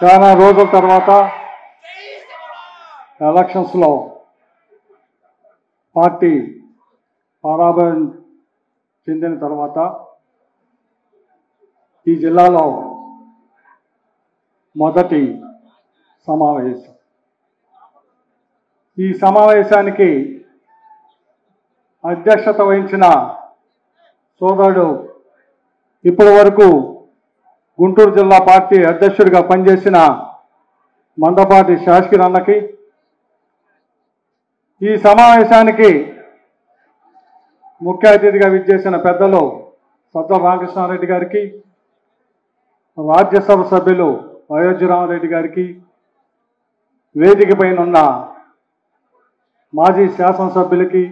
చాలా రోజుల తర్వాత ఎలక్షన్స్లో పార్టీ పరాభవం చెందిన తర్వాత ఈ జిల్లాలో మొదటి సమావేశం. ఈ సమావేశానికి అధ్యక్షత వహించిన సోదరుడు ఇప్పటి వరకు గుంటూరు జిల్లా పార్టీ అధ్యక్షుడిగా పనిచేసిన మందపాటి శాసకిర్ అన్నకి, ఈ సమావేశానికి ముఖ్య అతిథిగా విచ్చేసిన పెద్దలు సద్దల రామకృష్ణారెడ్డి గారికి, రాజ్యసభ సభ్యులు అయోధ్య రామరెడ్డి గారికి, వేదిక పైన ఉన్న మాజీ శాసనసభ్యులకి,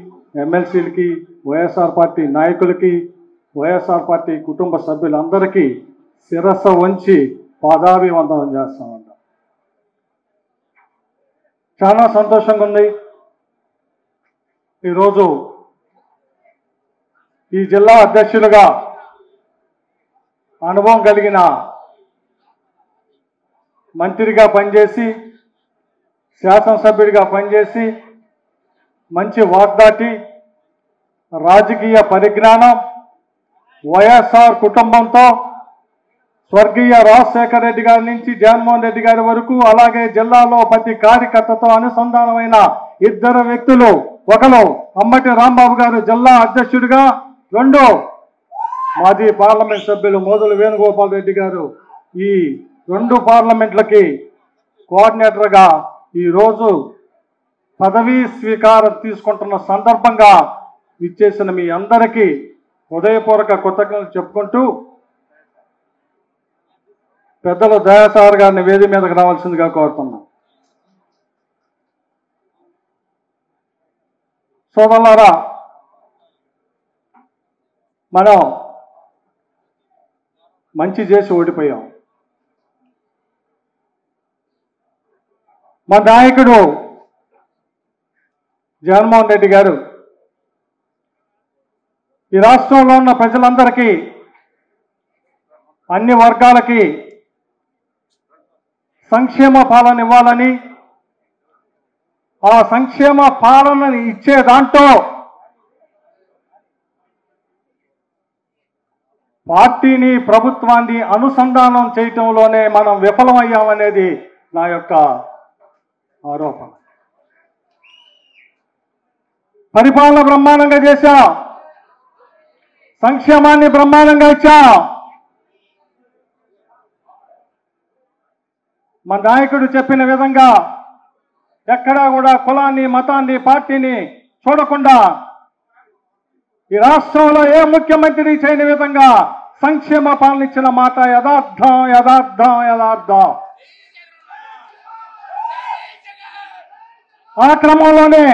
ఎమ్మెల్సీలకి, వైఎస్ఆర్ పార్టీ నాయకులకి, వైఎస్ఆర్ పార్టీ కుటుంబ సభ్యులందరికీ శిరస్సు వంచి పాదాభివందనం చేస్తామంట. చాలా సంతోషంగా ఉంది. ఈరోజు ఈ జిల్లా అధ్యక్షులుగా అనుభవం కలిగిన మంత్రిగా పనిచేసి, శాసనసభ్యుడిగా పనిచేసి, మంచి వాగ్దాటి, రాజకీయ పరిజ్ఞానం, వైఎస్ఆర్ కుటుంబంతో స్వర్గీయ రాజశేఖర రెడ్డి గారి నుంచి జగన్మోహన్ రెడ్డి గారి వరకు, అలాగే జిల్లాలో ప్రతి కార్యకర్తతో అనుసంధానమైన ఇద్దరు వ్యక్తులు, ఒకరు అమ్మటి రాంబాబు గారు జిల్లా అధ్యక్షుడిగా, రెండో మాజీ పార్లమెంట్ సభ్యులు మోదుల వేణుగోపాల్ రెడ్డి గారు ఈ రెండు పార్లమెంట్లకి కోఆర్డినేటర్గా ఈరోజు పదవీ స్వీకారం తీసుకుంటున్న సందర్భంగా ఇచ్చేసిన మీ అందరికీ హృదయపూర్వక కృతజ్ఞతలు చెప్పుకుంటూ, పెద్దలు దయాసాగర్ గారిని వేదిక మీదకి రావాల్సిందిగా కోరుతున్నాం. సోదరులారా, మనం మంచి చేసి ఓడిపోయాం. మా నాయకుడు జగన్మోహన్ రెడ్డి గారు ఈ రాష్ట్రంలో ఉన్న ప్రజలందరికీ, అన్ని వర్గాలకి సంక్షేమ పాలన ఇవ్వాలని, ఆ సంక్షేమ పాలనని ఇచ్చే దాంట్లో పార్టీని, ప్రభుత్వాన్ని అనుసంధానం చేయటంలోనే మనం విఫలమయ్యామనేది నా యొక్క ఆరోపణ. పరిపాలన బ్రహ్మాండంగా చేశా, సంక్షేమాన్ని బ్రహ్మాండంగా ఇచ్చా. మా నాయకుడు చెప్పిన విధంగా ఎక్కడా కూడా కులాన్ని, మతాన్ని, పార్టీని చూడకుండా ఈ రాష్ట్రంలో ఏ ముఖ్యమంత్రి చేయని విధంగా సంక్షేమ పాలన ఇచ్చిన మాట యథార్థం, యథార్థం, యథార్థం. ఆ క్రమంలోనే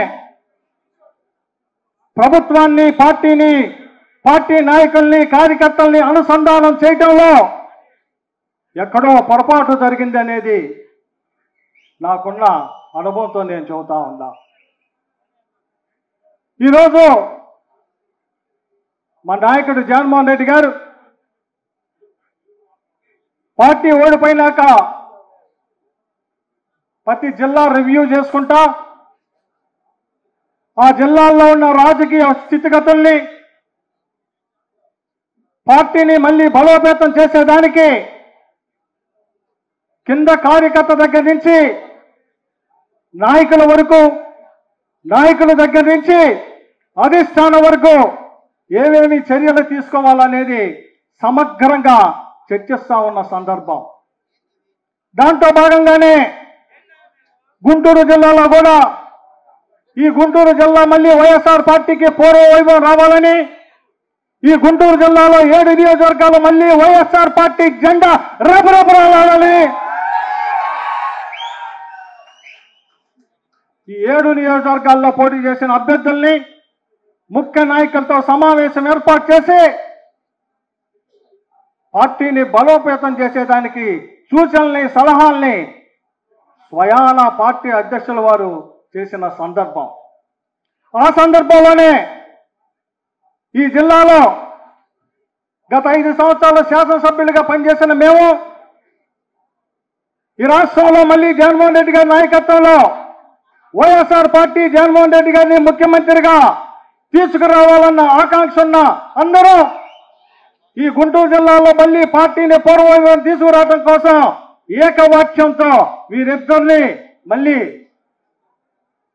ప్రభుత్వాన్ని, పార్టీని, పార్టీ నాయకుల్ని, కార్యకర్తల్ని అనుసంధానం చేయటంలో ఎక్కడో పొరపాటు జరిగింది అనేది నాకున్న అనుభవంతో నేను చెబుతా ఉన్నా. ఈరోజు మా నాయకుడు జగన్మోహన్ రెడ్డి గారు పార్టీ ఓడిపోయినాక ప్రతి జిల్లా రివ్యూ చేసుకుంటా, ఆ జిల్లాల్లో ఉన్న రాజకీయ స్థితిగతుల్ని, పార్టీని మళ్ళీ బలోపేతం చేసేదానికి కింద కార్యకర్త దగ్గర నుంచి నాయకుల వరకు, నాయకుల దగ్గర నుంచి అధిష్టానం వరకు ఏమేమి చర్యలు తీసుకోవాలనేది సమగ్రంగా చర్చిస్తా ఉన్న సందర్భం. దాంట్లో భాగంగానే గుంటూరు జిల్లాలో కూడా ఈ గుంటూరు జిల్లా మళ్ళీ వైఎస్ఆర్ పార్టీకి పూర్వ వైభవం రావాలని, ఈ గుంటూరు జిల్లాలో 7 నియోజకవర్గాలు మళ్ళీ వైఎస్ఆర్ పార్టీ జెండా రెపరెపలాడాలని, ఈ 7 నియోజకవర్గాల్లో పోటీ చేసిన అభ్యర్థుల్ని ముఖ్య నాయకులతో సమావేశం ఏర్పాటు చేసి పార్టీని బలోపేతం చేసేదానికి సూచనల్ని, సలహాల్ని స్వయాన పార్టీ అధ్యక్షుల వారు చేసిన సందర్భం. ఆ సందర్భంలోనే ఈ జిల్లాలో గత 5 సంవత్సరాలు శాసనసభ్యులుగా పనిచేసిన మేము ఈ రాష్ట్రంలో మళ్ళీ జగన్మోహన్ రెడ్డి గారి నాయకత్వంలో వైఎస్ఆర్ పార్టీ జగన్మోహన్ రెడ్డి గారిని ముఖ్యమంత్రిగా తీసుకురావాలన్న ఆకాంక్ష ఉన్న అందరూ ఈ గుంటూరు జిల్లాలో మళ్ళీ పార్టీని పూర్వం తీసుకురావడం కోసం ఏకవాక్యంతో వీరిద్దరిని మళ్ళీ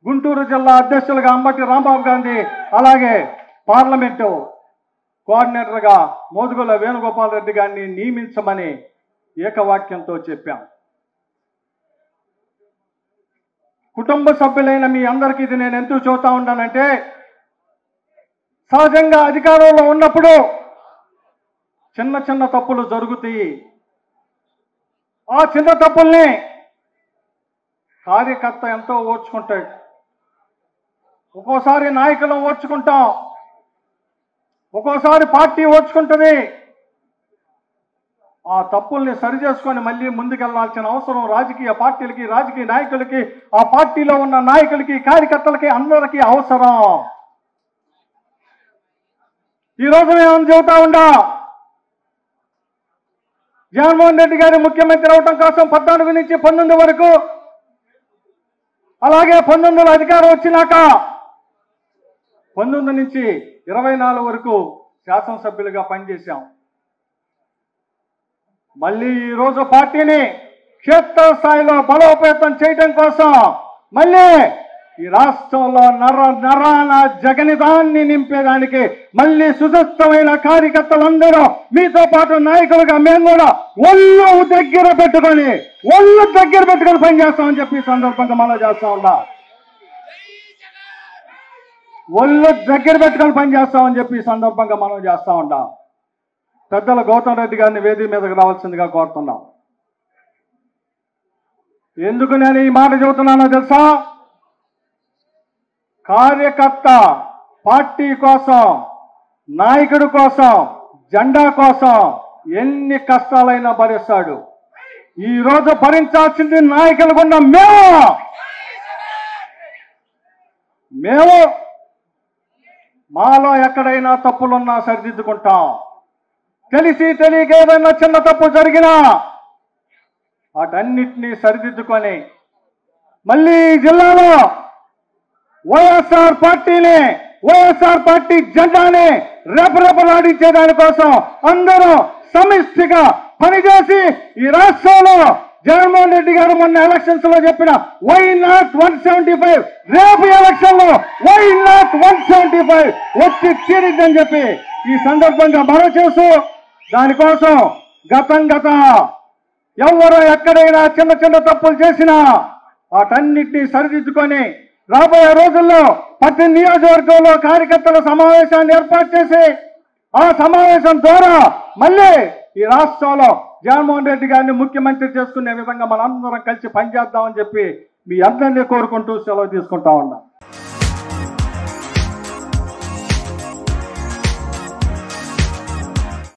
గుంటూరు జిల్లా అధ్యక్షులుగా అంబటి రాంబాబు గాంధీ, అలాగే పార్లమెంటు కోఆర్డినేటర్గా మోదుగుల వేణుగోపాల్ రెడ్డి గారిని నియమించమని ఏకవాక్యంతో చెప్పాం. కుటుంబ సభ్యులైన మీ అందరికీ ఇది నేను ఎందుకు చెబుతా ఉన్నానంటే, సహజంగా అధికారంలో ఉన్నప్పుడు చిన్న చిన్న తప్పులు జరుగుతాయి. ఆ చిన్న తప్పుల్ని కార్యకర్త ఎంతో ఓర్చుకుంటాడు. ఒక్కోసారి నాయకులు ఓర్చుకుంటాం, ఒక్కోసారి పార్టీ ఓర్చుకుంటుంది. ఆ తప్పుల్ని సరిచేసుకొని మళ్ళీ ముందుకెళ్లాల్సిన అవసరం రాజకీయ పార్టీలకి, రాజకీయ నాయకులకి, ఆ పార్టీలో ఉన్న నాయకులకి, కార్యకర్తలకి అందరికీ అవసరం. ఈరోజు మేము చెబుతా ఉండా, జగన్మోహన్ రెడ్డి గారి ముఖ్యమంత్రి అవటం కోసం 14 నుంచి 19 వరకు, అలాగే 19లో అధికారం వచ్చినాక 19 నుంచి 24 వరకు శాసనసభ్యులుగా పనిచేశాం. మళ్ళీ ఈరోజు పార్టీని క్షేత్రస్థాయిలో బలోపేతం చేయడం కోసం మళ్ళీ ఈ రాష్ట్రంలో నరాన జగనిదాన్ని నింపేదానికి మళ్ళీ సుదృఢమైన కార్యకర్తలందరూ మీతో పాటు నాయకులుగా మేము కూడా ఒళ్ళు దగ్గర పెట్టుకొని పనిచేస్తామని చెప్పి సందర్భంగా మనం చేస్తా ఉన్నా. ఒళ్ళు దగ్గర పెట్టుకొని పనిచేస్తామని చెప్పి సందర్భంగా మనం చేస్తా ఉంటాం. పెద్దల గౌతమ్ రెడ్డి గారిని వేదిక మీదకి రావాల్సిందిగా కోరుతున్నాం. ఎందుకు నేను ఈ మాట చెబుతున్నానో తెలుసా? కార్యకర్త పార్టీ కోసం, నాయకుడి కోసం, జెండా కోసం ఎన్ని కష్టాలైనా భరిస్తాడు. ఈ రోజు భరించాల్సింది నాయకులు కూడా మేము మాలో ఎక్కడైనా తప్పులున్నా సరిదిద్దుకుంటాం. తెలిసి తెలియక ఏదైనా చిన్న తప్పు జరిగినా వాటన్నిటినీ సరిదిద్దుకొని మళ్ళీ జిల్లాలో వైఎస్ఆర్ పార్టీ జెండాని రెపరెపలాడించే దానికోసం అందరూ సమిష్టిగా పనిచేసి ఈ రాష్ట్రంలో జగన్మోహన్ రెడ్డి గారు మొన్న ఎలక్షన్స్ లో చెప్పిన వై నాట్ 175 రేపు ఎలక్షన్ లో వై నాట్ 175 వచ్చి తీరిద్దని చెప్పి ఈ సందర్భంగా మనం చేస్తూ, దానికోసం గత ఎవరు ఎక్కడైనా చిన్న చిన్న తప్పులు చేసినా వాటన్నిటినీ సరిదిద్దుకొని రాబోయే రోజుల్లో ప్రతి నియోజకవర్గంలో కార్యకర్తల సమావేశాన్ని ఏర్పాటు చేసి ఆ సమావేశం ద్వారా మళ్ళీ ఈ రాష్ట్రంలో జగన్మోహన్ రెడ్డి గారిని ముఖ్యమంత్రి చేసుకునే విధంగా మనందరం కలిసి పనిచేద్దామని చెప్పి మీ అందరినీ కోరుకుంటూ సెలవు తీసుకుంటా ఉన్నాం.